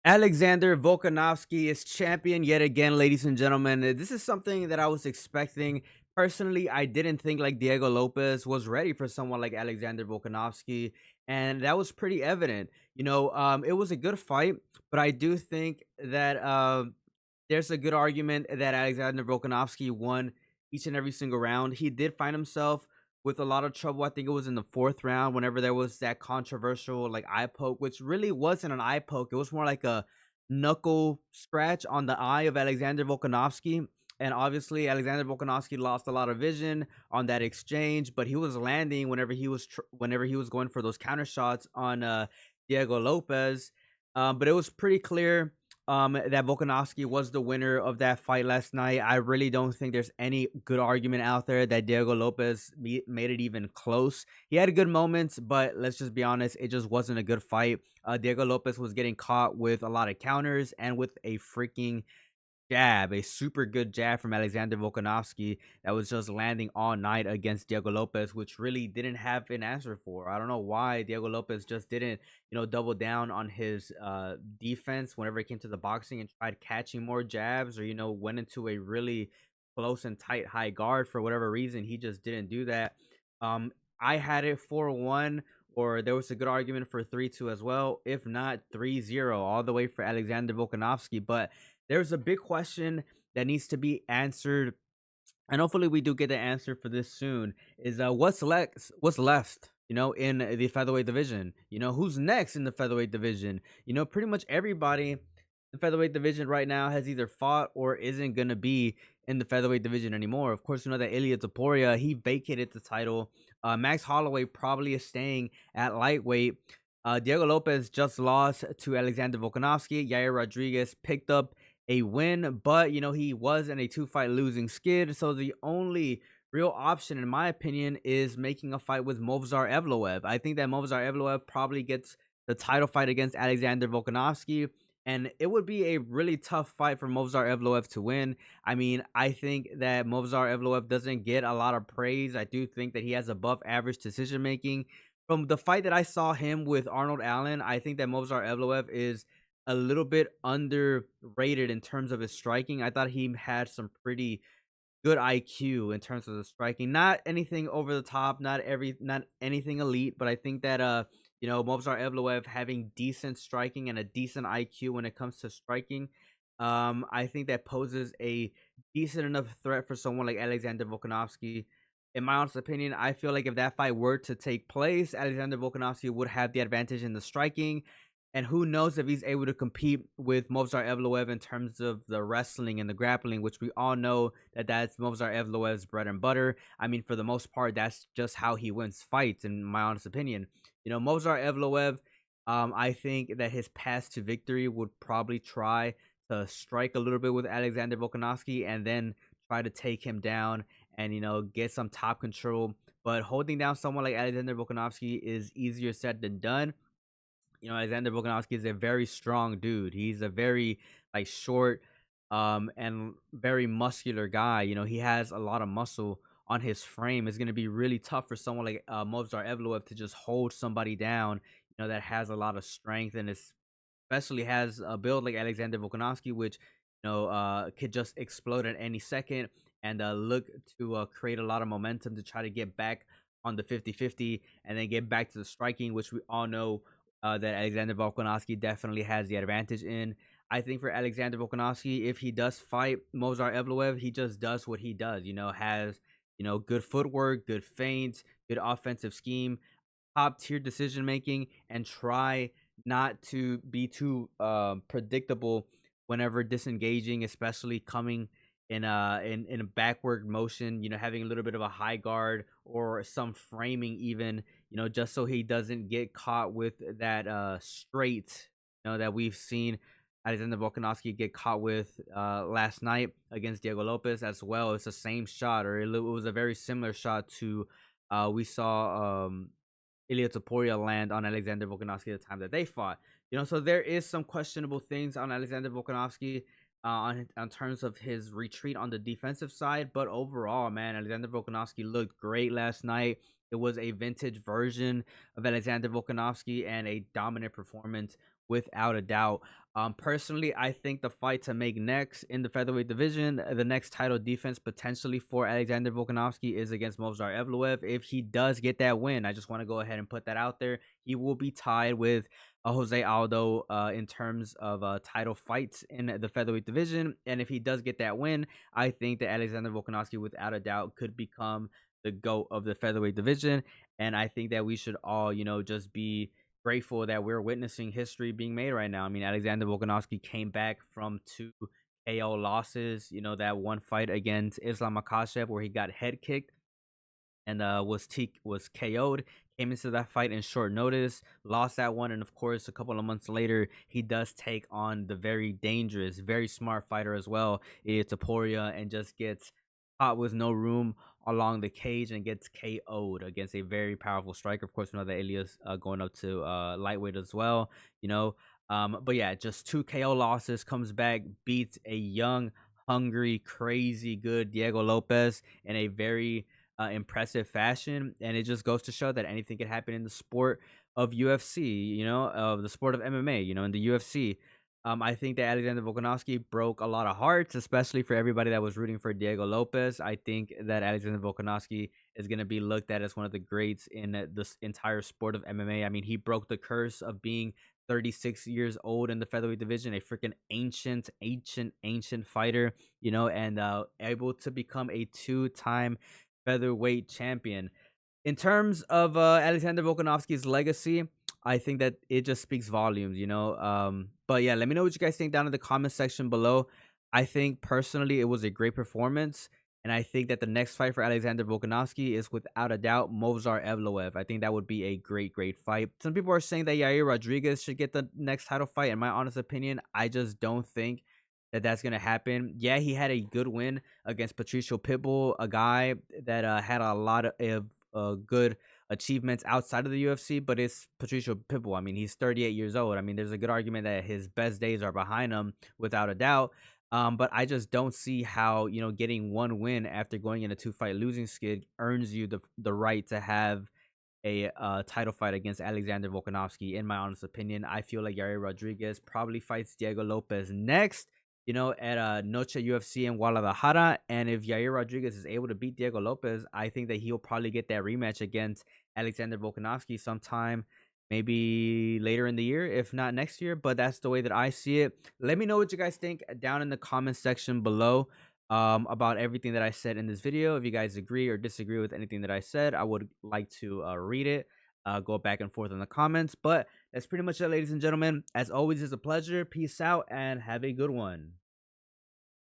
Alexander Volkanovski is champion yet again, ladies and gentlemen. This is something that I was expecting. Personally, I didn't think like Diego Lopes was ready for someone like Alexander Volkanovski, and that was pretty evident. It was a good fight, but I do think that there's a good argument that Alexander Volkanovski won each and every single round. He did find himself with a lot of trouble. I think it was in the fourth round whenever there was that controversial like eye poke, which really wasn't an eye poke. It was more like a knuckle scratch on the eye of Alexander Volkanovski. And obviously, Alexander Volkanovski lost a lot of vision on that exchange, but he was landing whenever he was going for those counter shots on Diego Lopez. But it was pretty clear that Volkanovski was the winner of that fight last night. I really don't think there's any good argument out there that Diego Lopez made it even close. He had good moments, but let's just be honest, it just wasn't a good fight. Diego Lopez was getting caught with a lot of counters and with a freaking jab, a super good jab from Alexander Volkanovski that was just landing all night against Diego Lopez, which really didn't have an answer for. I don't know why Diego Lopez just didn't, double down on his defense whenever it came to the boxing and tried catching more jabs or, went into a really close and tight high guard for whatever reason. He just didn't do that. I had it 4-1, or there was a good argument for 3-2 as well, if not 3-0, all the way for Alexander Volkanovski. But there's a big question that needs to be answered, and hopefully we do get the answer for this soon. Is what's left? In the featherweight division. Who's next in the featherweight division? Pretty much everybody in the featherweight division right now has either fought or isn't gonna be in the featherweight division anymore. Of course, that Ilya Topuria, he vacated the title. Max Holloway probably is staying at lightweight. Diego Lopez just lost to Alexander Volkanovski. Yair Rodriguez picked up a win, but he was in a two-fight losing skid. So the only real option, in my opinion, is making a fight with Movsar Evloev. I think that Movsar Evloev probably gets the title fight against Alexander Volkanovski, and it would be a really tough fight for Movsar Evloev to win. I mean, I think that Movsar Evloev doesn't get a lot of praise. I do think that he has above average decision making. From the fight that I saw him with Arnold Allen, I think that Movsar Evloev is a little bit underrated in terms of his striking. I thought he had some pretty good IQ in terms of the striking. Not anything over the top, not anything elite, but I think that Movsar Evloev having decent striking and a decent IQ when it comes to striking, I think that poses a decent enough threat for someone like Alexander Volkanovski. In my honest opinion, I feel like if that fight were to take place, Alexander Volkanovski would have the advantage in the striking. And who knows if he's able to compete with Movsar Evloev in terms of the wrestling and the grappling, which we all know that that's Movsar Evloev's bread and butter. I mean, for the most part, that's just how he wins fights, in my honest opinion. Movsar Evloev, I think that his path to victory would probably try to strike a little bit with Alexander Volkanovski and then try to take him down and, get some top control. But holding down someone like Alexander Volkanovski is easier said than done. Alexander Volkanovski is a very strong dude. He's a very like short, and very muscular guy. He has a lot of muscle on his frame. It's gonna be really tough for someone like Movsar Evloev to just hold somebody down. That has a lot of strength and especially has a build like Alexander Volkanovski, which could just explode at any second and look to create a lot of momentum to try to get back on the 50-50 and then get back to the striking, which we all know that Alexander Volkanovski definitely has the advantage in. I think for Alexander Volkanovski, if he does fight Movsar Evloev, he just does what he does. Has good footwork, good feints, good offensive scheme, top tier decision making, and try not to be too predictable whenever disengaging, especially coming in a backward motion, having a little bit of a high guard or some framing even, just so he doesn't get caught with that straight, that we've seen Alexander Volkanovski get caught with last night against Diego Lopez as well. It's the same shot, or it was a very similar shot to we saw Ilya Topuria land on Alexander Volkanovski at the time that they fought. So there is some questionable things on Alexander Volkanovski on terms of his retreat on the defensive side, but overall, man, Alexander Volkanovski looked great last night. It was a vintage version of Alexander Volkanovski and a dominant performance without a doubt. Personally, I think the fight to make next in the featherweight division, the next title defense potentially for Alexander Volkanovski is against Movsar Evloev. If he does get that win, I just want to go ahead and put that out there. He will be tied with Jose Aldo in terms of title fights in the featherweight division. And if he does get that win, I think that Alexander Volkanovski, without a doubt, could become the GOAT of the featherweight division. And I think that we should all, just be grateful that we're witnessing history being made right now. I mean, Alexander Volkanovski came back from 2 KO losses. That one fight against Islam Makhachev where he got head kicked and was KO'd. Came into that fight in short notice, lost that one, and of course, a couple of months later, he does take on the very dangerous, very smart fighter as well, Topuria, and just gets caught with no room along the cage and gets KO'd against a very powerful striker. Of course, we know that Elias going up to lightweight as well. But yeah, just 2 KO losses, comes back, beats a young, hungry, crazy good Diego Lopes in a very impressive fashion, and it just goes to show that anything can happen in the sport of UFC, of the sport of MMA, in the UFC. I think that Alexander Volkanovski broke a lot of hearts, especially for everybody that was rooting for Diego Lopes. I think that Alexander Volkanovski is going to be looked at as one of the greats in this entire sport of MMA. I mean, he broke the curse of being 36 years old in the featherweight division, a freaking ancient fighter, and able to become a two-time featherweight champion. In terms of Alexander Volkanovski's legacy, I think that it just speaks volumes. But yeah, let me know what you guys think down in the comment section below. I think personally it was a great performance. And I think that the next fight for Alexander Volkanovski is without a doubt Movsar Evloev. I think that would be a great fight. Some people are saying that Yair Rodriguez should get the next title fight. In my honest opinion, I just don't think that that's going to happen. Yeah, he had a good win against Patricio Pitbull, a guy that had a lot of good achievements outside of the UFC, but it's Patricio Pitbull. I mean, he's 38 years old. I mean, there's a good argument that his best days are behind him, without a doubt. But I just don't see how getting one win after going in a 2-fight losing skid earns you the right to have a title fight against Alexander Volkanovski. In my honest opinion, I feel like Yair Rodriguez probably fights Diego Lopes next, at Noche UFC in Guadalajara. And if Yair Rodriguez is able to beat Diego Lopes, I think that he'll probably get that rematch against Alexander Volkanovski sometime maybe later in the year, if not next year. But that's the way that I see it. Let me know what you guys think down in the comment section below about everything that I said in this video. If you guys agree or disagree with anything that I said, I would like to read it, go back and forth in the comments. But that's pretty much it, ladies and gentlemen. As always, it's a pleasure. Peace out and have a good one.